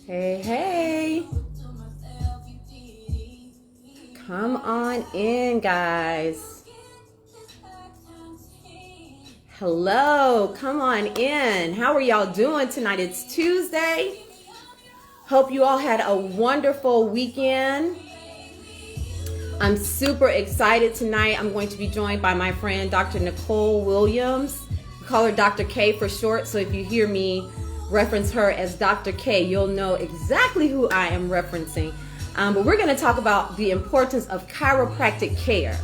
Hey, hey. Come on in, guys. Hello, come on in. How are y'all doing tonight? It's Tuesday. Hope you all had a wonderful weekend. I'm super excited tonight. I'm going to be joined by my friend, Dr. Nicole Williams. We call her Dr. K for short, so if you hear me reference her as Dr. K, you'll know exactly who I am referencing. But we're going to talk about the importance of chiropractic care.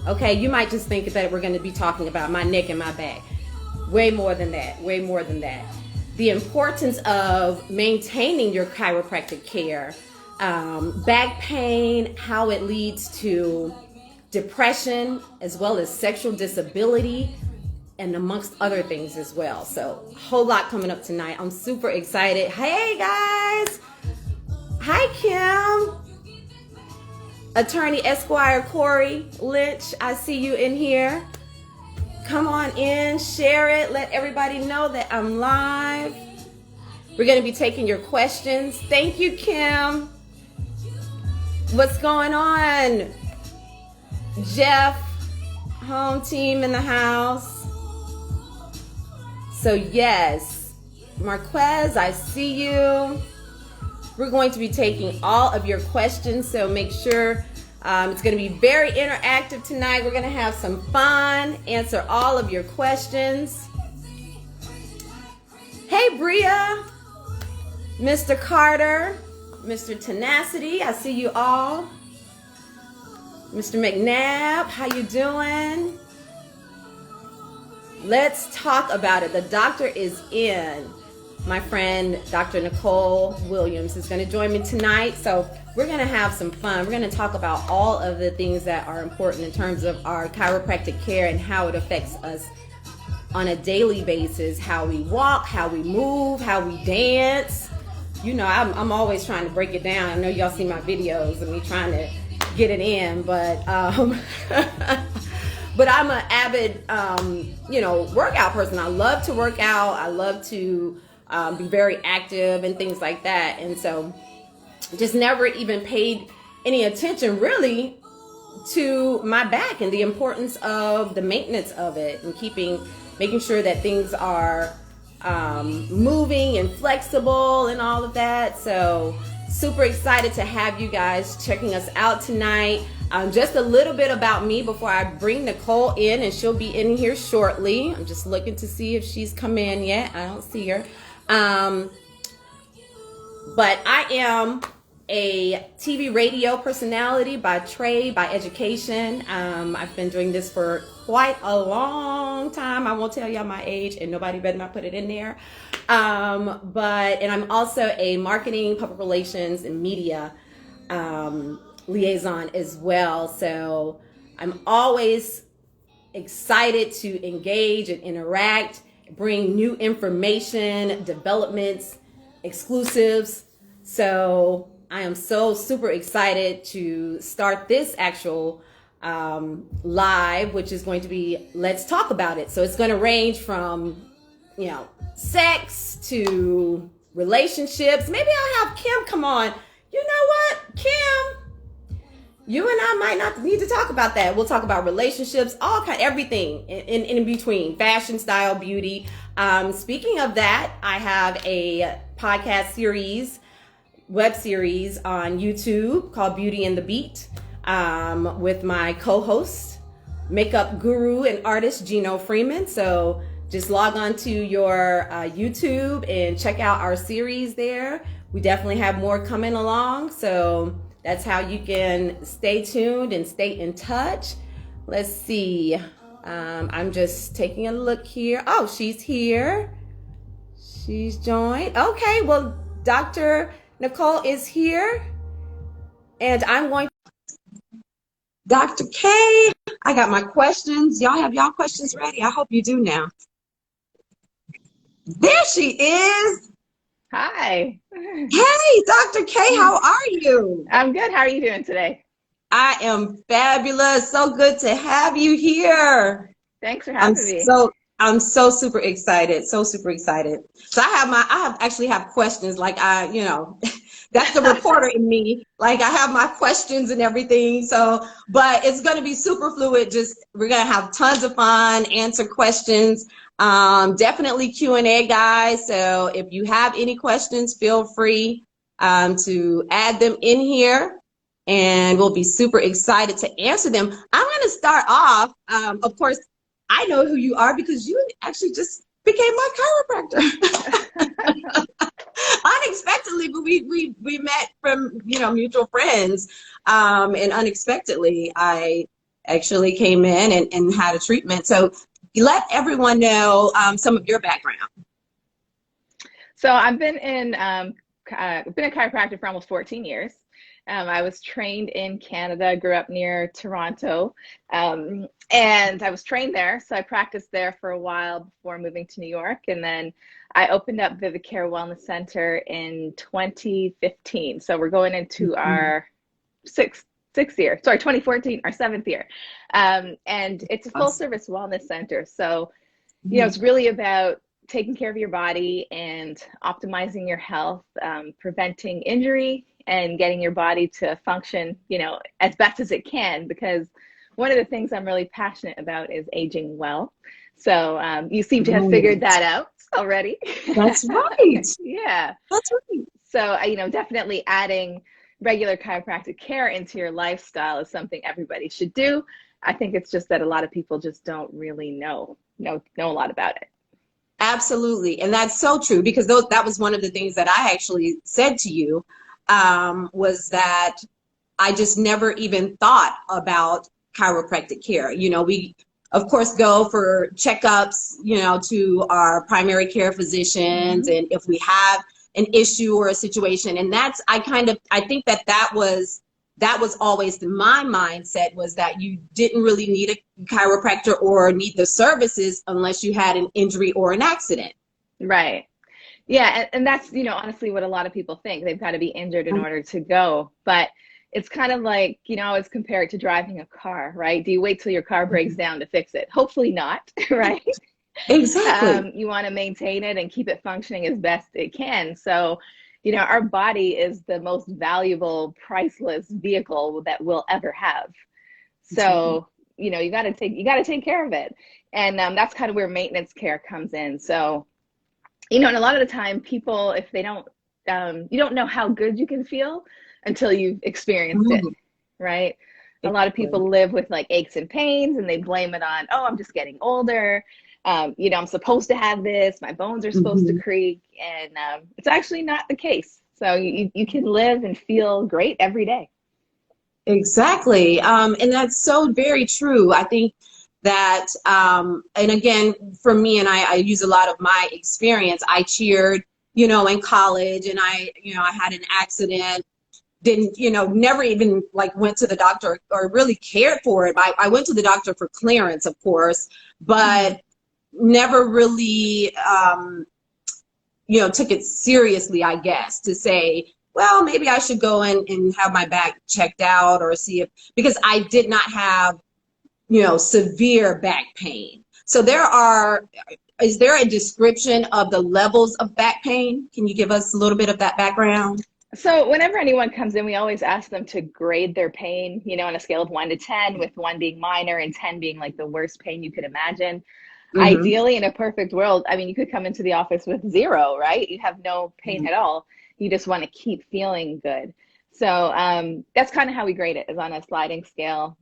Okay, you might just think that we're going to be talking about my neck and my back. Way more than that, way more than that. The importance of maintaining your chiropractic care, back pain, how it leads to depression, as well as sexual disability, and amongst other things as well. So a whole lot coming up tonight. I'm super excited. Hey guys. Hi Kim. Attorney Esquire Corey Lynch, I see you in here. Come on in, share it, let everybody know that I'm live. We're gonna be taking your questions. Thank you, Kim. What's going on? Jeff, home team in the house. So yes, Marquez, I see you. We're going to be taking all of your questions, so make sure it's going to be very interactive tonight. We're going to have some fun, answer all of your questions. Hey, Bria, Mr. Carter, Mr. Tenacity, I see you all. Mr. McNabb, how you doing? Let's talk about it. The doctor is in. My friend, Dr. Nicole Williams, is going to join me tonight. So we're going to have some fun. We're going to talk about all of the things that are important in terms of our chiropractic care and how it affects us on a daily basis. How we walk, how we move, how we dance. You know, I'm always trying to break it down. I know y'all see my videos of me trying to get it in, but but I'm an avid, workout person. I love to work out. I love to be very active and things like that. And so just never even paid any attention really to my back and the importance of the maintenance of it and making sure that things are moving and flexible and all of that. So super excited to have you guys checking us out tonight. Just a little bit about me before I bring Nicole in, and she'll be in here shortly. I'm just looking to see if she's come in yet. I don't see her. But I am a TV radio personality by trade, by education. I've been doing this for quite a long time. I won't tell y'all my age, and nobody better not put it in there. And I'm also a marketing, public relations, and media liaison as well. So I'm always excited to engage and interact, bring new information, developments, exclusives. So I am so super excited to start this actual live, which is going to be Let's Talk About It. So it's going to range from, sex to relationships. Maybe I'll have Kim come on. You know what, Kim? You and I might not need to talk about that. We'll talk about relationships, everything in between, fashion, style, beauty. Speaking of that, I have a podcast series, web series on YouTube called Beauty and the Beat with my co-host, makeup guru and artist Gino Freeman. So just log on to your YouTube and check out our series there. We definitely have more coming along. So that's how you can stay tuned and stay in touch. Let's see. I'm just taking a look here. Oh, she's here. She's joined. Okay, well, Dr. Nicole is here. And I'm going to... Dr. K, I got my questions. Y'all have y'all questions ready? I hope you do now. There she is. Hi. Hey, Dr. K, how are you? I'm good. How are you doing today? I am fabulous. So good to have you here. Thanks for I'm having me. so I'm so super excited, so super excited. So I actually have questions. Like that's the reporter in me. Like I have my questions and everything. So, but it's going to be super fluid. Just we're going to have tons of fun, answer questions. Definitely Q&A, guys. So if you have any questions, feel free to add them in here, and we'll be super excited to answer them. I'm going to start off. Of course, I know who you are because you actually just became my chiropractor unexpectedly. But we met from mutual friends, and unexpectedly I actually came in and had a treatment. So you let everyone know some of your background. So I've been a chiropractor for almost 14 years. I was trained in Canada, grew up near Toronto, and I was trained there. So I practiced there for a while before moving to New York. And then I opened up DiDis Care Wellness Center in 2015. So we're going into Mhm. our sixth year, sorry, 2014, our seventh year. And it's a full Awesome. service wellness center. So Mhm. it's really about taking care of your body and optimizing your health, preventing injury, and getting your body to function, as best as it can. Because one of the things I'm really passionate about is aging well. So you seem to have figured Right. that out already. That's right. Yeah. That's right. So, definitely adding regular chiropractic care into your lifestyle is something everybody should do. I think it's just that a lot of people just don't really know a lot about it. Absolutely. And that's so true because that was one of the things that I actually said to you, was that I just never even thought about chiropractic care. We, of course, go for checkups, to our primary care physicians. Hmm. And if we have an issue or a situation, and I think that was always my mindset, was that you didn't really need a chiropractor or need the services unless you had an injury or an accident. Right. Yeah, and that's, honestly what a lot of people think. They've got to be injured in order to go. But it's kind of like, I always compare it to driving a car, right? Do you wait till your car breaks down to fix it? Hopefully not, right? Exactly. You want to maintain it and keep it functioning as best it can. So, our body is the most valuable, priceless vehicle that we'll ever have. That's right. So, you got to take care of it. And that's kind of where maintenance care comes in. So, and a lot of the time people, if they don't, you don't know how good you can feel until you've experienced it, Mhm. right? A lot of Exactly. people live with like aches and pains and they blame it on, oh, I'm just getting older. I'm supposed to have this, my bones are supposed to Mhm. creak. And it's actually not the case. So you can live and feel great every day. Exactly. And that's so very true. I think that, and again, for me, and I use a lot of my experience. I cheered, in college, and I had an accident. Didn't, never even like went to the doctor or really cared for it. I went to the doctor for clearance, of course, Hmm. but never really, took it seriously, I guess, to say, well, maybe I should go in and have my back checked out or see if, because I did not have, severe back pain. So is there a description of the levels of back pain? Can you give us a little bit of that background? So whenever anyone comes in, we always ask them to grade their pain, on a scale of 1 to 10, with 1 being minor and 10 being like the worst pain you could imagine. Mm-hmm. Ideally, in a perfect world, I mean, you could come into the office with zero, right? You have no pain at all. You just want to keep feeling good. So that's kind of how we grade it, is on a sliding scale,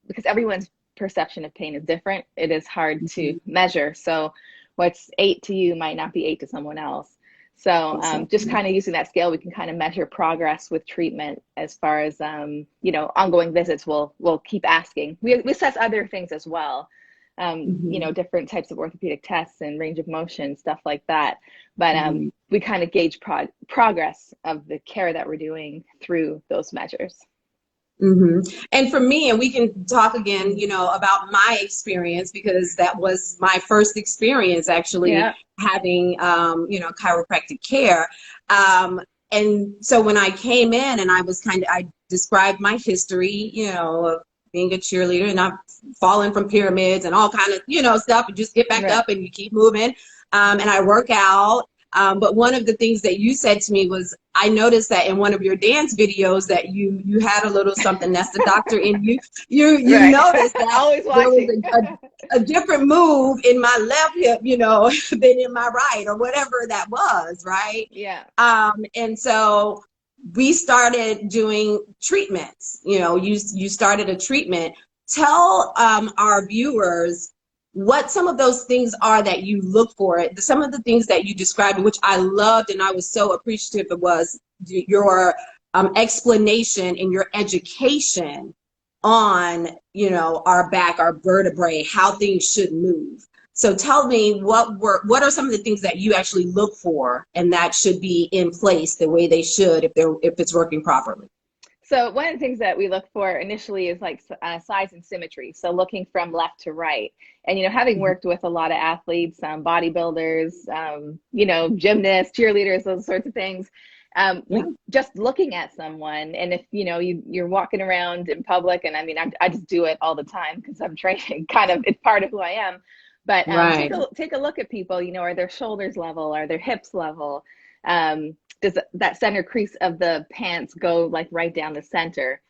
because everyone's perception of pain is different. It is hard to Mm-hmm. measure. So what's 8 to you might not be 8 to someone else. So just Exactly. kind of using that scale, we can kind of measure progress with treatment. As far as ongoing visits, we'll keep asking. We assess other things as well, Mm-hmm. different types of orthopedic tests and range of motion, stuff like that. But Mm-hmm. we kind of gauge progress of the care that we're doing through those measures. Hmm. And for me, and we can talk again, about my experience, because that was my first experience actually Yeah. having, chiropractic care. Um, and so when I came in and I described my history, being a cheerleader and not falling from pyramids and all kind of, stuff, and just get back Right. up and you keep moving. And I work out. But one of the things that you said to me was, I noticed that in one of your dance videos that you had a little something. That's the doctor in you. You Right. noticed that Always there was watching. a different move in my left hip, than in my right, or whatever that was, right? Yeah. And so we started doing treatments. You started a treatment. Tell our viewers what some of those things are that you look for. Some of the things that you described, which I loved and I was so appreciative of, was your explanation and your education on, our back, our vertebrae, how things should move. So tell me, what are some of the things that you actually look for and that should be in place the way they should if it's working properly? So one of the things that we look for initially is like size and symmetry. So looking from left to right. And, having worked with a lot of athletes, bodybuilders, gymnasts, cheerleaders, those sorts of things, just looking at someone, and if, you're walking around in public, and I mean, I just do it all the time because I'm training, kind of, it's part of who I am. But Right. take a look at people, are their shoulders level? Are their hips level? Does that center crease of the pants go like right down the center?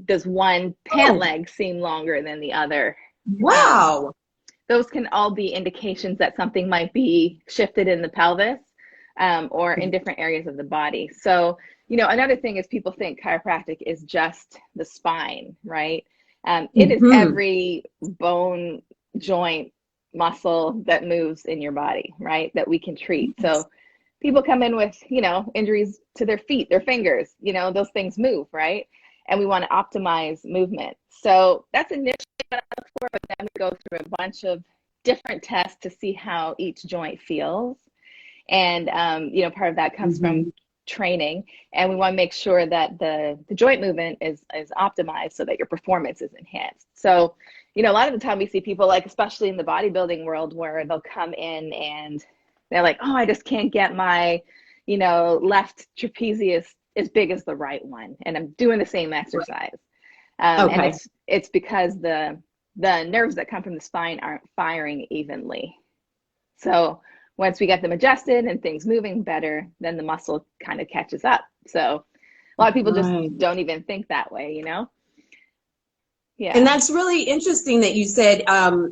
Does one pant leg seem longer than the other? Wow. Those can all be indications that something might be shifted in the pelvis, or in different areas of the body. So, another thing is people think chiropractic is just the spine, right? It is every bone, joint, muscle that moves in your body, right? That we can treat. So people come in with, injuries to their feet, their fingers, those things move, right? And we want to optimize movement. So that's initially what I look for, but then we go through a bunch of different tests to see how each joint feels. And, part of that comes from training. And we want to make sure that the joint movement is optimized so that your performance is enhanced. So, a lot of the time we see people, like, especially in the bodybuilding world, where they'll come in and they're like, oh, I just can't get my, left trapezius as big as the right one. And I'm doing the same exercise. And it's because the nerves that come from the spine aren't firing evenly. So once we get them adjusted and things moving better, then the muscle kind of catches up. So a lot of people just don't even think that way, Yeah. And that's really interesting that you said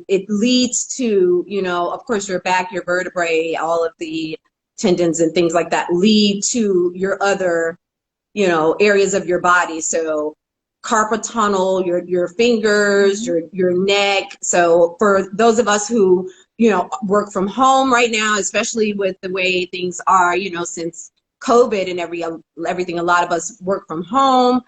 it leads to, of course, your back, your vertebrae, all of the tendons and things like that lead to your other, areas of your body. So carpal tunnel, your fingers, your neck. So for those of us who, work from home right now, especially with the way things are, since COVID and everything, a lot of us work from home.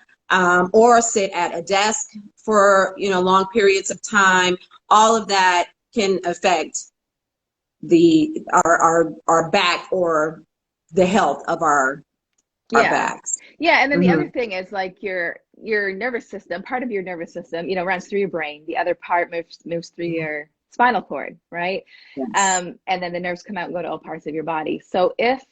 Or sit at a desk for, long periods of time. All of that can affect our back or the health of our backs. Yeah, and then the other thing is, like, your nervous system, part of your nervous system, runs through your brain. The other part moves through your spinal cord, right? Yes. And then the nerves come out and go to all parts of your body. So if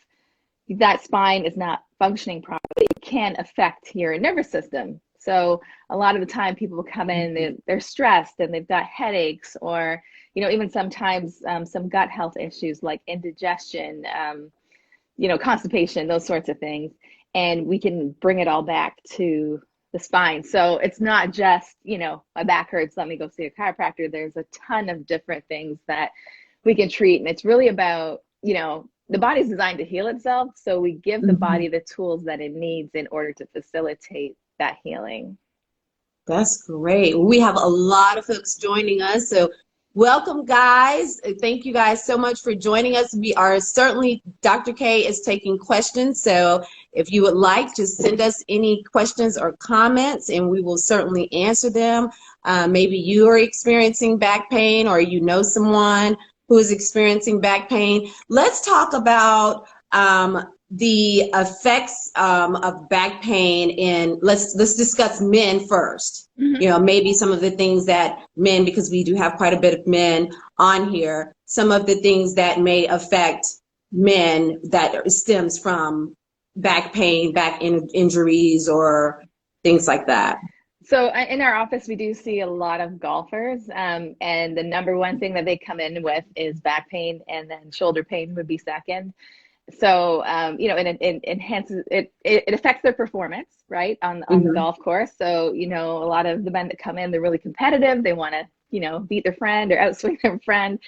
that spine is not functioning properly, it can affect your nervous system. So a lot of the time people come in, they're stressed and they've got headaches, or, even sometimes some gut health issues like indigestion, constipation, those sorts of things. And we can bring it all back to the spine. So it's not just, my back hurts, let me go see a chiropractor. There's a ton of different things that we can treat. And it's really about, the body's designed to heal itself, so we give the body the tools that it needs in order to facilitate that healing. That's great. We have a lot of folks joining us, so welcome, guys. Thank you guys so much for joining us. We are certainly, Dr. K is taking questions, so if you would like, just send us any questions or comments, and we will certainly answer them. Maybe you are experiencing back pain, or someone who is experiencing back pain. Let's talk about the effects of back pain, and let's discuss men first. Maybe some of the things that men, because we do have quite a bit of men on here, some of the things that may affect men that stems from back pain, back injuries, or things like that. So in our office, we do see a lot of golfers, and the number one thing that they come in with is back pain, and then shoulder pain would be second. So, you know, and it enhances it affects their performance, right, on the golf course. So, you know, a lot of the men that come in, they're really competitive. They want to, you know, beat their friend or outswing their friend.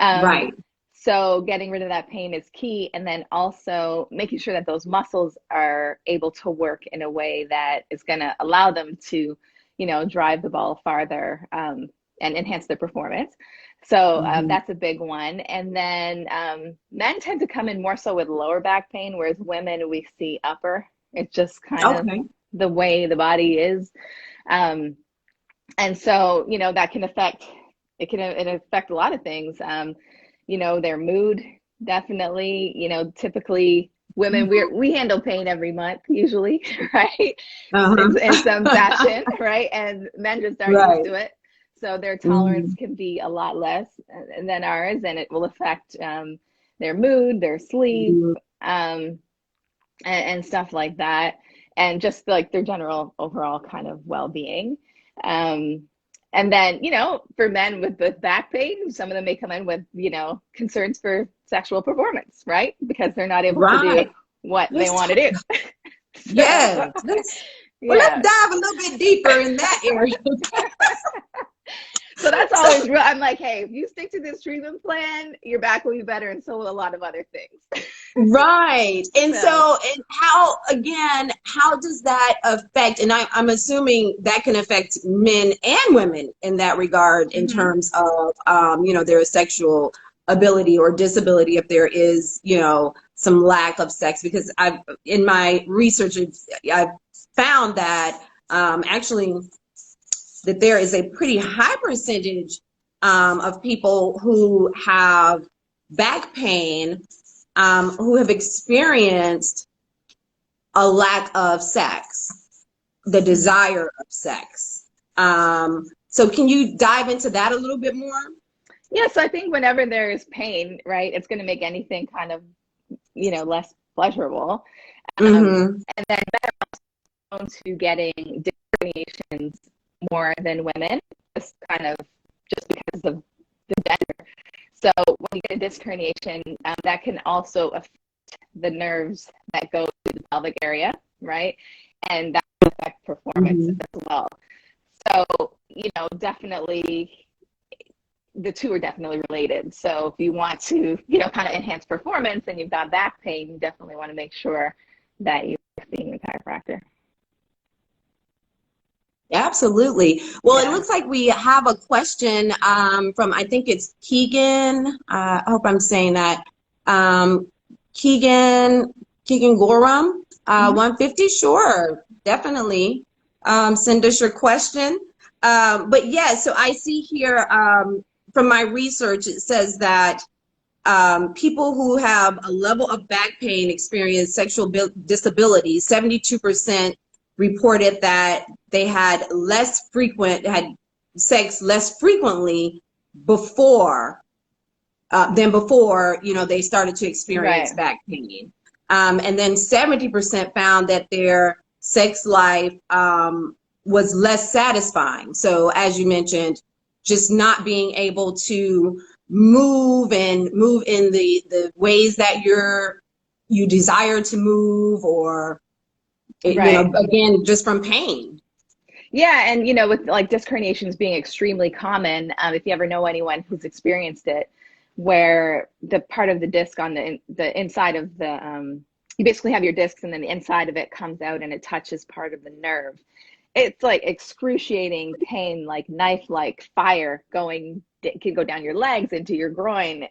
Right. So getting rid of that pain is key. And then also making sure that those muscles are able to work in a way that is going to allow them to, you know, drive the ball farther, and enhance their performance. So that's a big one. And then men tend to come in more so with lower back pain, whereas women, we see upper. It's just kind of the way the body is. And so, you know, that can affect, it affect a lot of things. You know, their mood, definitely, you know, typically women, we handle pain every month usually, right? In some fashion, right? And men just aren't used to it. So their tolerance can be a lot less than ours, and it will affect their mood, their sleep, and stuff like that, and just like their general overall kind of well-being. And then, you know, for men with the back pain, some of them may come in with, you know, concerns for sexual performance, right? Because they're not able to do what they want to do. So, well, let's dive a little bit deeper in that area. So that's always real. I'm like, hey, if you stick to this treatment plan, your back will be better, and so will a lot of other things. Right. And so, and how does that affect, and I'm assuming that can affect men and women in that regard, in terms of, you know, their sexual ability or disability, if there is, you know, some lack of sex, because in my research, I've found that actually that there is a pretty high percentage of people who have back pain who have experienced a lack of sex, the desire of sex. So can you dive into that a little bit more? Yes, I think whenever there is pain, right, it's going to make anything kind of, you know, less pleasurable. And then men are prone to getting herniations more than women, just because of the gender. So when you get a disc herniation, that can also affect the nerves that go to the pelvic area, right? And that can affect performance as well. So, you know, definitely the two are definitely related. So if you want to, you know, kind of enhance performance and you've got back pain, you definitely want to make sure that you're seeing a chiropractor. Absolutely. Well, it looks like we have a question from, I think it's Keegan. I hope I'm saying that. Keegan Gorham, 150. Sure, definitely. Send us your question. But yeah, so I see here from my research, it says that people who have a level of back pain experience sexual disability. 72% reported that they had sex less frequently before than before, you know, they started to experience back pain. And then 70% found that their sex life was less satisfying. So as you mentioned, just not being able to move in the ways that you desire to move, or you know, again, just from pain. Yeah, and you know, with like disc herniations being extremely common, if you ever know anyone who's experienced it, where the part of the disc on the inside of the you basically have your discs, and then the inside of it comes out and it touches part of the nerve. It's like excruciating pain, like knife-like fire can go down your legs into your groin.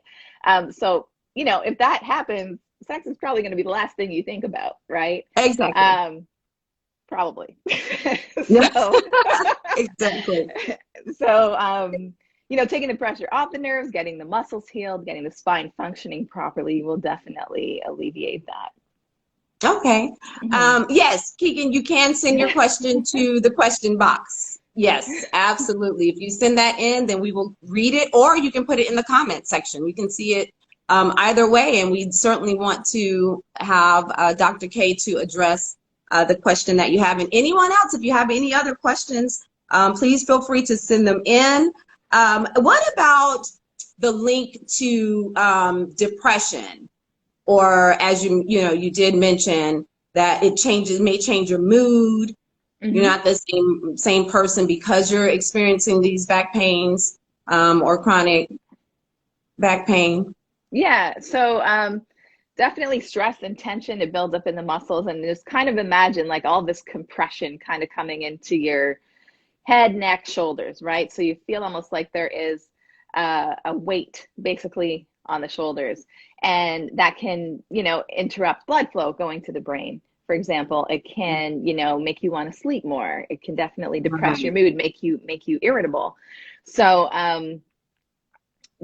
So you know, if that happens, sex is probably going to be the last thing you think about, right? Exactly. Probably. Exactly. So, you know, taking the pressure off the nerves, getting the muscles healed, getting the spine functioning properly will definitely alleviate that. Okay. Yes, Keegan, you can send your question to the question box. Yes, absolutely. If you send that in, then we will read it, or you can put it in the comment section. We can see it either way, and we certainly want to have Dr. K to address the question that you have. And anyone else, if you have any other questions, please feel free to send them in. What about the link to depression? Or as you did mention that may change your mood. Mm-hmm. You're not the same person because you're experiencing these back pains or chronic back pain. Yeah. So definitely stress and tension, it builds up in the muscles, and just kind of imagine like all this compression kind of coming into your head, neck, shoulders, right? So you feel almost like there is a weight basically on the shoulders, and that can, interrupt blood flow going to the brain. For example, it can, make you want to sleep more. It can definitely depress your mood, make you irritable. So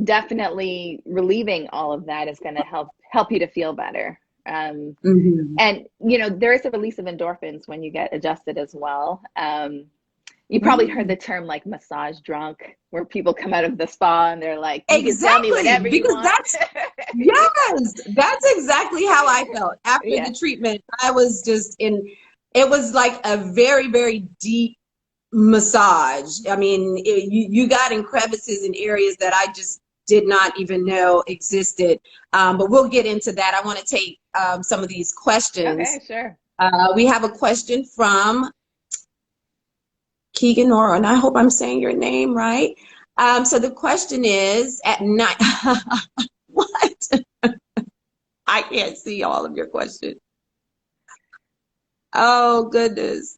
definitely relieving all of that is going to help you to feel better. And there is a release of endorphins when you get adjusted as well. You probably heard the term like massage drunk, where people come out of the spa and they're like, you can tell me whatever you want. That's exactly how I felt after the treatment. I was just it was like a very, very deep massage. I mean, you got in crevices in areas that I just did not even know existed. But we'll get into that. I want to take some of these questions. Okay, sure. We have a question from Keegan, and I hope I'm saying your name right. So the question is, at night, what? I can't see all of your questions. Oh, goodness.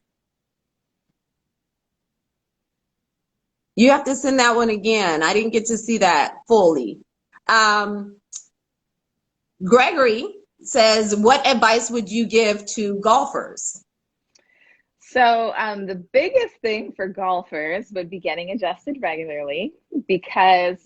You have to send that one again. I didn't get to see that fully. Gregory says, what advice would you give to golfers? So the biggest thing for golfers would be getting adjusted regularly, because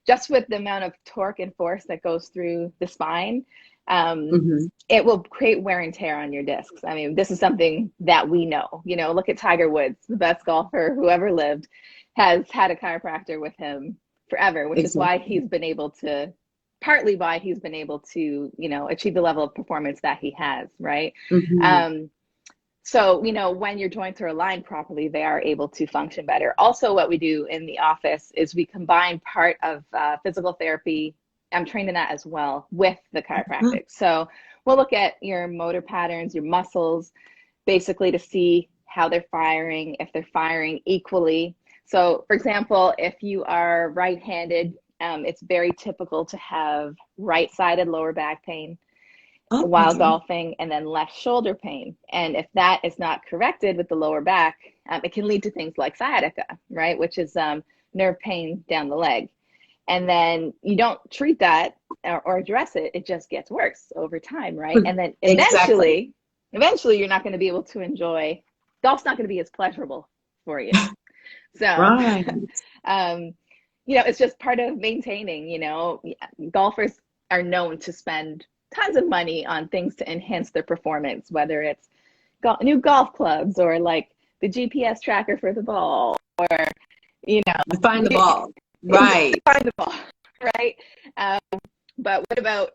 just with the amount of torque and force that goes through the spine, it will create wear and tear on your discs. I mean, this is something that we know. Look at Tiger Woods, the best golfer who ever lived, has had a chiropractor with him forever, which is why he's been able to, partly why he's been able to, achieve the level of performance that he has, right? So, when your joints are aligned properly, they are able to function better. Also, what we do in the office is we combine part of physical therapy. I'm trained in that as well with the chiropractic. So we'll look at your motor patterns, your muscles, basically to see how they're firing, if they're firing equally. So, for example, if you are right-handed, it's very typical to have right-sided lower back pain while golfing, and then left shoulder pain. And if that is not corrected with the lower back, it can lead to things like sciatica, right? Which is nerve pain down the leg. And then you don't treat that or address it, it just gets worse over time, right? And then eventually you're not going to be able to enjoy, golf's not going to be as pleasurable for you. So, it's just part of maintaining, golfers are known to spend tons of money on things to enhance their performance, whether it's new golf clubs or like the GPS tracker for the ball, or, find the ball. Right. Find the ball, right? But what about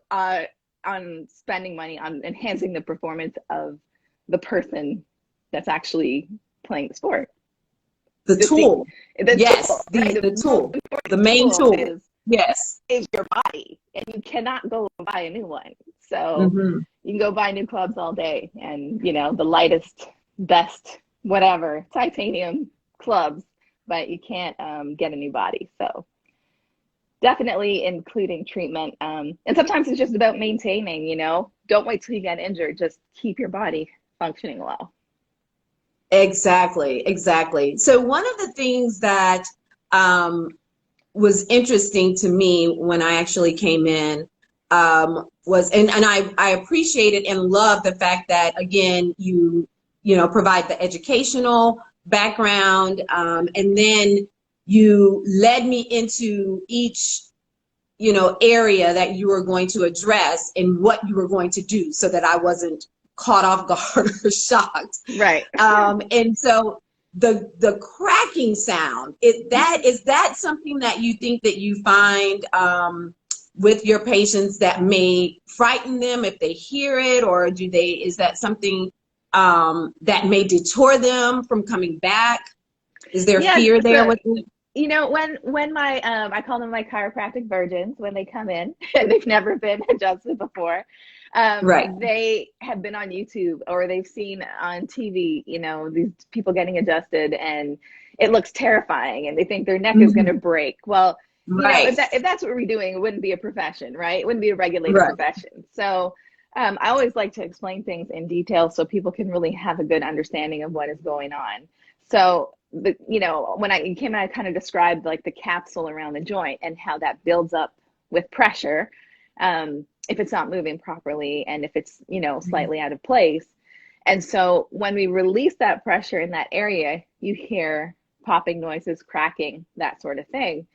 on spending money on enhancing the performance of the person that's actually playing the sport? The tool. The tool. The main tool. Is your body, and you cannot go buy a new one. So you can go buy new clubs all day, and the lightest, best, whatever, titanium clubs, but you can't get a new body. So definitely including treatment, and sometimes it's just about maintaining. Don't wait till you get injured. Just keep your body functioning well. Exactly. So one of the things that was interesting to me when I actually came in was, and I appreciated and love the fact that, again, you provide the educational background, and then you led me into each area that you were going to address and what you were going to do, so that I wasn't caught off guard or shocked. Right. And so the cracking sound, is that something that you think that you find with your patients that may frighten them if they hear it, or is that something that may deter them from coming back? Is there Yeah, fear there so with them? when my I call them my chiropractic virgins when they come in and they've never been adjusted before, Right. they have been on YouTube or they've seen on TV, these people getting adjusted and it looks terrifying and they think their neck is going to Mhm. break. Well, Right. if that's what we're doing, it wouldn't be a profession, right? It wouldn't be a regulated Right. profession. So I always like to explain things in detail so people can really have a good understanding of what is going on. So when you came out, I kind of described like the capsule around the joint and how that builds up with pressure if it's not moving properly and if it's, slightly out of place. And so when we release that pressure in that area, you hear popping noises, cracking, that sort of thing.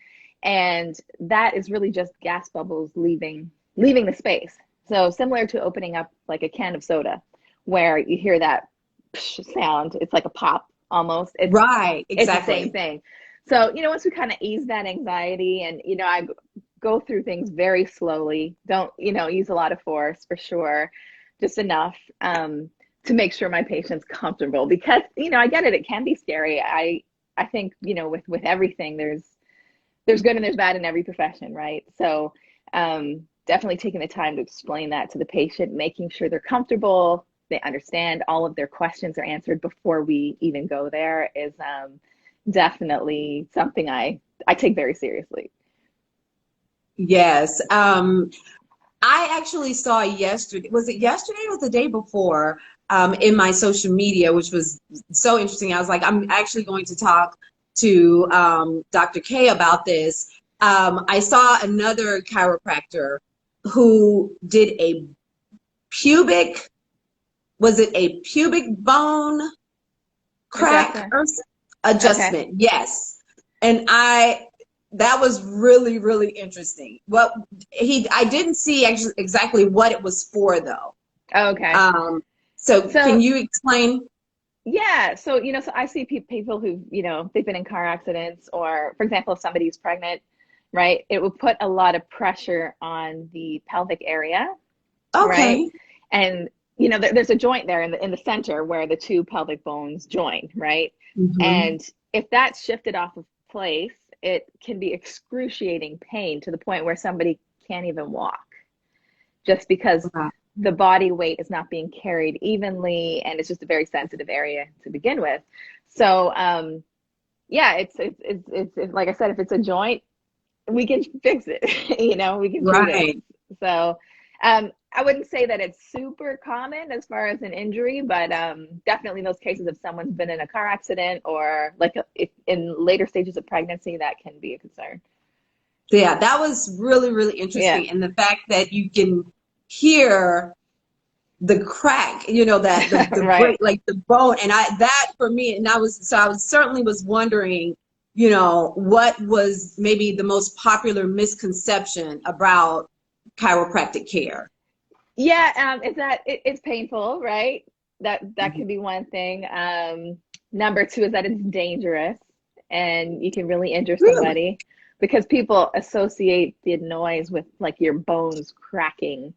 And that is really just gas bubbles leaving the space. So similar to opening up like a can of soda where you hear that sound, it's like a pop almost. Right. It's the same Exactly. thing. So, once we kind of ease that anxiety and, I go through things very slowly, don't, use a lot of force for sure, just enough to make sure my patient's comfortable because, I get it. It can be scary. I think, with everything, there's good and there's bad in every profession, right? So definitely taking the time to explain that to the patient, making sure they're comfortable, they understand all of their questions are answered before we even go there is definitely something I take very seriously. Yes. I actually saw yesterday, was it yesterday or the day before, in my social media, which was so interesting. I was like, I'm actually going to talk to Dr. K about this. I saw another chiropractor who did a pubic, was it a pubic bone crack Adjustment. or Okay. adjustment? Yes. And that was really, really interesting. What I didn't see actually exactly what it was for though. Okay. Um, so can So you explain? yeah, so so I see people who they've been in car accidents or, for example, if somebody's pregnant, right? It will put a lot of pressure on the pelvic area, right? Okay. And there's a joint there in the center where the two pelvic bones join, right? Hmm. And if that's shifted off of place, it can be excruciating pain to the point where somebody can't even walk just because Wow. the body weight is not being carried evenly and it's just a very sensitive area to begin with. So yeah, it's like I said, if it's a joint, we can fix it. We can treat it. Right. So I wouldn't say that it's super common as far as an injury, but definitely in those cases if someone's been in a car accident or like if in later stages of pregnancy, that can be a concern. Yeah, that was really, really Yeah. interesting. And the fact that you can hear the crack, that the Right. break, like the bone, and that for me, and I was certainly was wondering, what was maybe the most popular misconception about chiropractic care. Yeah, is that it's painful, right? That Mhm. could be one thing. Number two is that it's dangerous and you can really injure Really? somebody because people associate the noise with like your bones cracking,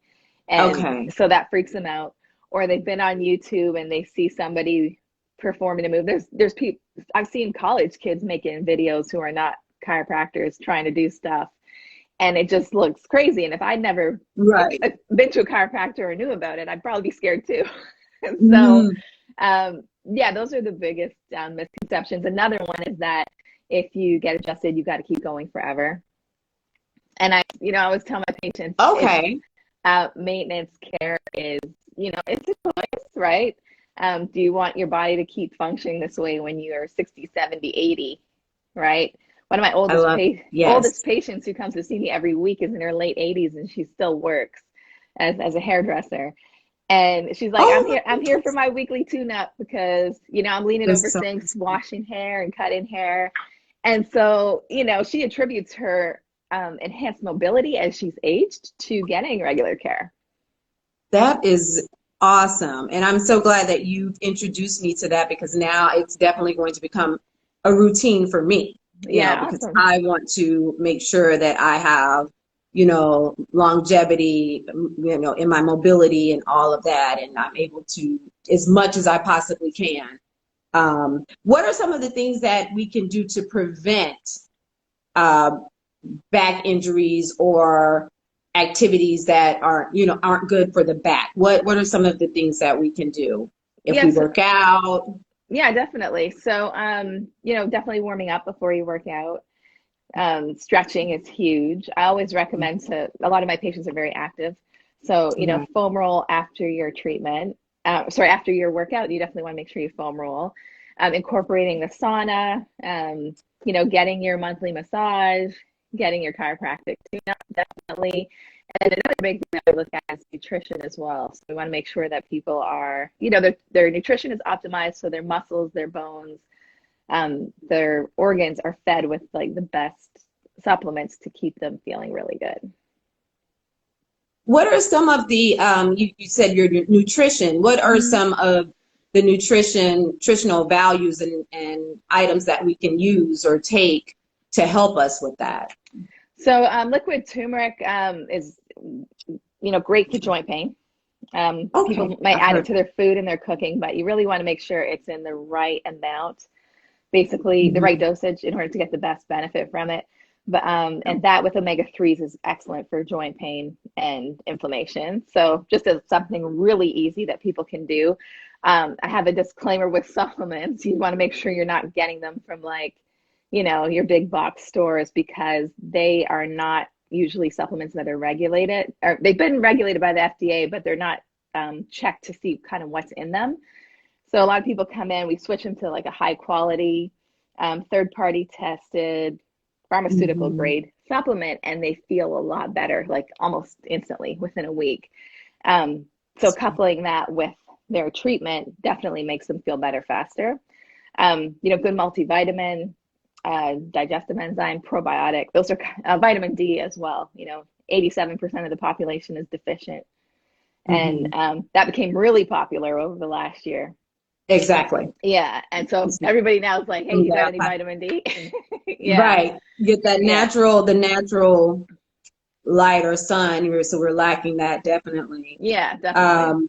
and Okay. so that freaks them out. Or they've been on YouTube and they see somebody performing a move. There's people I've seen college kids making videos who are not chiropractors trying to do stuff and it just looks crazy. And if I'd never Right. been to a chiropractor or knew about it, I'd probably be scared too. So, Mhm. yeah, those are the biggest misconceptions. Another one is that if you get adjusted, you got to keep going forever. And I always tell my patients, it's Okay. maintenance care is, it's a choice, right? Do you want your body to keep functioning this way when you're 60, 70, 80, right? One of my I love it. oldest Yes. patients who comes to see me every week is in her late 80s and she still works as a hairdresser. And she's like, Oh my I'm here for goodness. my weekly tune-up because, I'm leaning over That's so sinks, interesting. washing hair and cutting hair. And so, she attributes her enhanced mobility as she's aged to getting regular care. That is awesome. And I'm so glad that you've introduced me to that because now it's definitely going to become a routine for me, Yeah, because awesome. I want to make sure that I have, longevity, in my mobility and all of that. And I'm able to, as much as I possibly can. What are some of the things that we can do to prevent back injuries or activities that aren't good for the back? What are some of the things that we can do if we work out? Yeah, definitely. So, definitely warming up before you work out. Stretching is huge. I always recommend a lot of my patients are very active. So, foam roll after your treatment, after your workout, you definitely want to make sure you foam roll. Incorporating the sauna, getting your monthly massage, getting your chiropractic tune-up, definitely. And another big thing that we look at is nutrition as well. So we want to make sure that people are, their nutrition is optimized, so their muscles, their bones, their organs are fed with like the best supplements to keep them feeling really good. What are some of the, you said your nutrition, what are some of the nutritional values and items that we can use or take to help us with that? So liquid turmeric is, great for joint pain. People might add it to their food and their cooking, but you really want to make sure it's in the right amount, basically the right dosage in order to get the best benefit from it. But and that with omega-3s is excellent for joint pain and inflammation. So just as something really easy that people can do. I have a disclaimer with supplements. You want to make sure you're not getting them from your big box stores, because they are not usually supplements that are regulated, or they've been regulated by the FDA, but they're not checked to see kind of what's in them. So a lot of people come in, we switch them to like a high quality, third-party tested, pharmaceutical grade supplement, and they feel a lot better, like almost instantly within a week. So coupling that with their treatment definitely makes them feel better faster. Good multivitamin, digestive enzyme, probiotic, those are vitamin D as well. 87% of the population is deficient. And that became really popular over the last year. Exactly. Yeah. And so everybody now is like, hey, you got any vitamin D? Yeah. Right. Get that the natural light or sun. So we're lacking that, definitely. Yeah, definitely.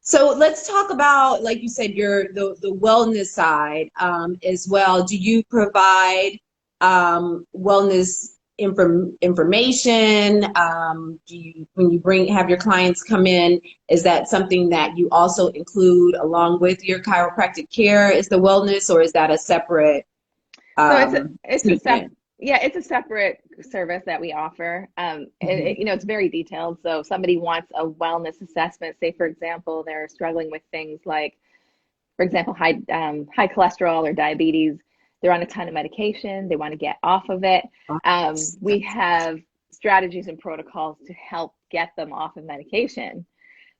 So let's talk about, like you said, the wellness side as well. Do you provide wellness information? When you have your clients come in, is that something that you also include along with your chiropractic care? Is the wellness, or is that a separate? So it's a separate service that we offer. It's very detailed. So if somebody wants a wellness assessment, say for example, they're struggling with things like, for example, high cholesterol or diabetes. They're on a ton of medication. They want to get off of it. We have strategies and protocols to help get them off of medication.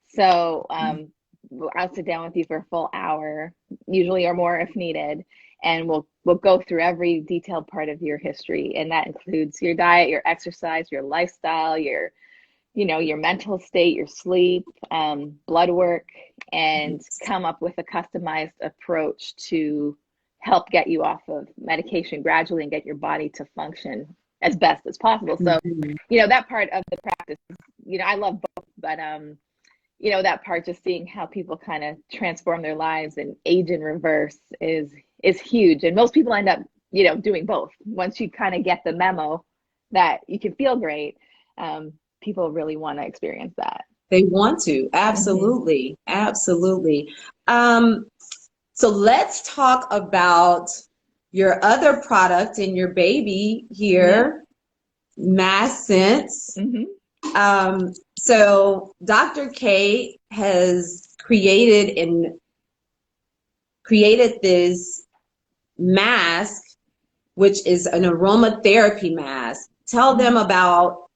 So I'll sit down with you for a full hour, usually or more if needed, and we'll go through every detailed part of your history, and that includes your diet, your exercise, your lifestyle, your mental state, your sleep, blood work, and come up with a customized approach to help get you off of medication gradually and get your body to function as best as possible. So, that part of the practice, I love both, but that part, just seeing how people kind of transform their lives and age in reverse is huge. And most people end up, doing both. Once you kind of get the memo that you can feel great, people really want to experience that. They want to. Absolutely. Absolutely. So let's talk about your other product and your baby here, Mass Sense. So Dr. K has created this mask, which is an aromatherapy mask. Tell them about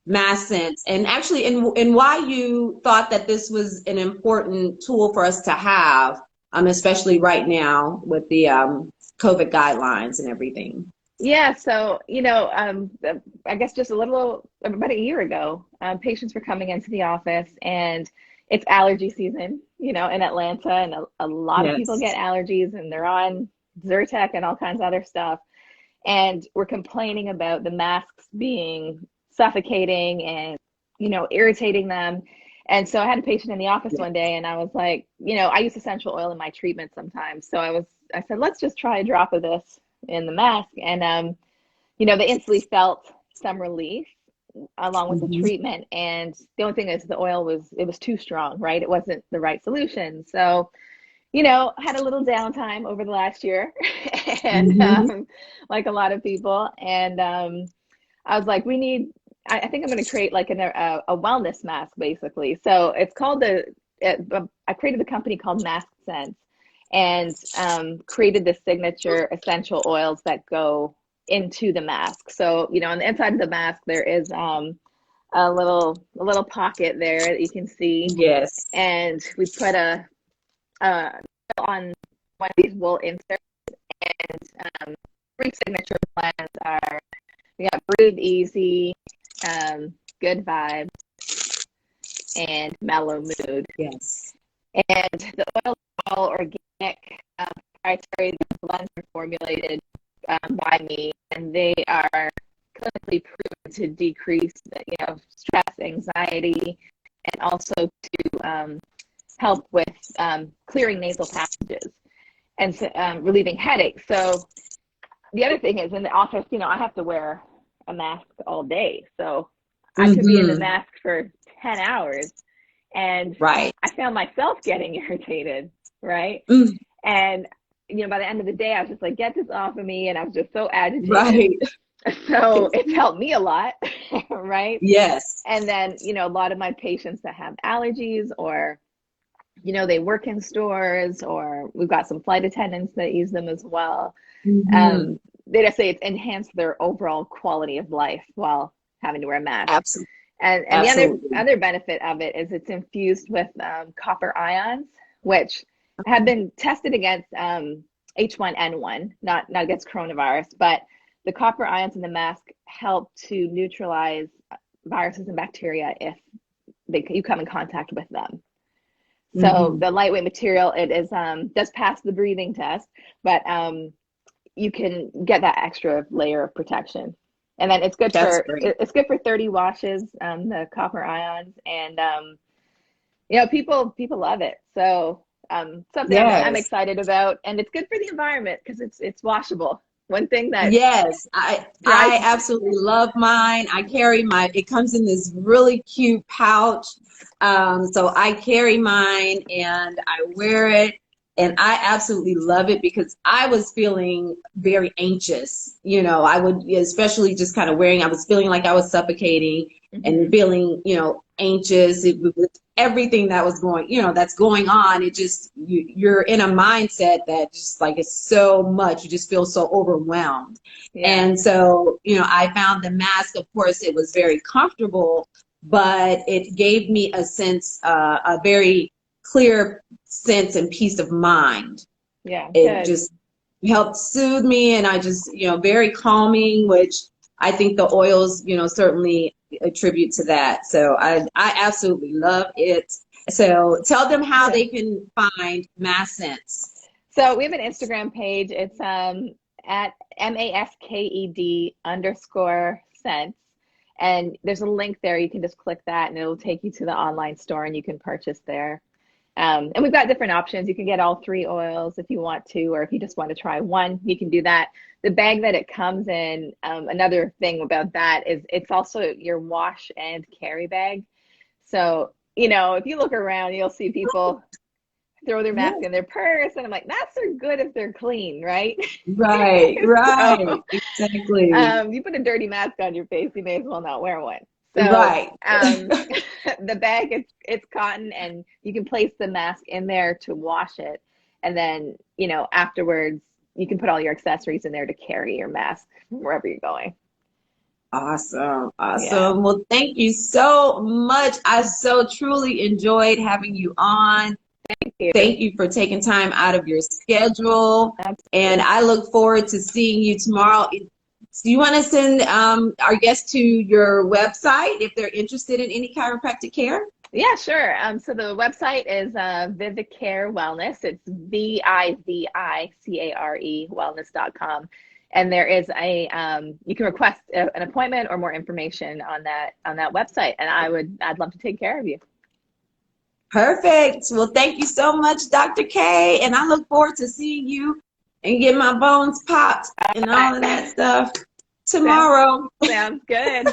Mass Sense, and actually, and why you thought that this was an important tool for us to have, especially right now with the COVID guidelines and everything. Yeah, so, I guess just about a year ago, patients were coming into the office, and it's allergy season, in Atlanta, and a lot of people get allergies, and they're on Zyrtec and all kinds of other stuff. and were complaining about the masks being suffocating and, irritating them. And so I had a patient in the office one day, and I was like, I use essential oil in my treatment sometimes. So I said, let's just try a drop of this in the mask. And, they instantly felt some relief along with the treatment. And the only thing is the oil it was too strong, right? It wasn't the right solution. So, had a little downtime over the last year and like a lot of people. And I was like, I think I'm going to create like a wellness mask, basically. So it's called I created a company called Mask Sense, and created the signature essential oils that go into the mask. So, on the inside of the mask, there is a little pocket there that you can see. Yes. And we put on one of these wool inserts, and 3 signature blends are, we got Breathe Easy, Good Vibes, and Mellow Mood. Yes. And the oils are all organic, proprietary. The blends are formulated by me, and they are clinically proven to decrease, stress, anxiety, and also to help with clearing nasal passages and relieving headaches. So the other thing is, in the office, I have to wear a mask all day. So I could be in the mask for 10 hours, and right. I found myself getting irritated, right? And, by the end of the day, I was just like, get this off of me. And I was just so agitated. Right. So it's helped me a lot, right? Yes. And then, a lot of my patients that have allergies, or, they work in stores, or we've got some flight attendants that use them as well. They just say it's enhanced their overall quality of life while having to wear a mask. Absolutely. And Absolutely. the other benefit of it is it's infused with copper ions, which have been tested against H1N1, not against coronavirus, but the copper ions in the mask help to neutralize viruses and bacteria if you come in contact with them. So the lightweight material, it is does pass the breathing test, but you can get that extra layer of protection. And then it's good for 30 washes, the copper ions, and people love it. So something I'm excited about, and it's good for the environment because it's washable. One thing that I absolutely love mine. I carry it comes in this really cute pouch. So I carry mine and I wear it, and I absolutely love it because I was feeling very anxious. I would, especially just kind of I was feeling like I was suffocating and feeling, anxious with everything that was that's going on. It just, you're in a mindset that just like, it's so much, you just feel so overwhelmed. And so, I found the mask, of course, it was very comfortable, but it gave me a sense, a very clear sense and peace of mind. It just helped soothe me, and I just, very calming, which I think the oils, certainly attribute to that. So I absolutely love it. So tell them how they can find Mask Sense. So we have an Instagram page. It's at masked_sense. And there's a link there. You can just click that and it'll take you to the online store and you can purchase there. And we've got different options. You can get all 3 oils if you want to, or if you just want to try one, you can do that. The bag that it comes in, another thing about that is it's also your wash and carry bag. So, if you look around, you'll see people throw their mask in their purse, and I'm like, masks are good if they're clean, right? Right, So, exactly. You put a dirty mask on your face, you may as well not wear one. So, right. The bag, it's cotton, and you can place the mask in there to wash it, and then afterwards you can put all your accessories in there to carry your mask wherever you're going. Awesome. Well, thank you so much. I so truly enjoyed having you on. Thank you for taking time out of your schedule. Absolutely. And I look forward to seeing you tomorrow. Do you want to send our guests to your website if they're interested in any chiropractic care? Yeah, sure. So the website is Vivicare Wellness. It's VIVICARE wellness.com. And there is you can request an appointment or more information on that website. And I'd love to take care of you. Perfect. Well, thank you so much, Dr. K. And I look forward to seeing you and get my bones popped and all of that stuff tomorrow. Sounds good.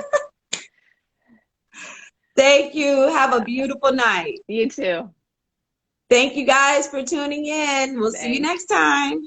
Thank you. Have a beautiful night. You too. Thank you guys for tuning in. We'll see you next time.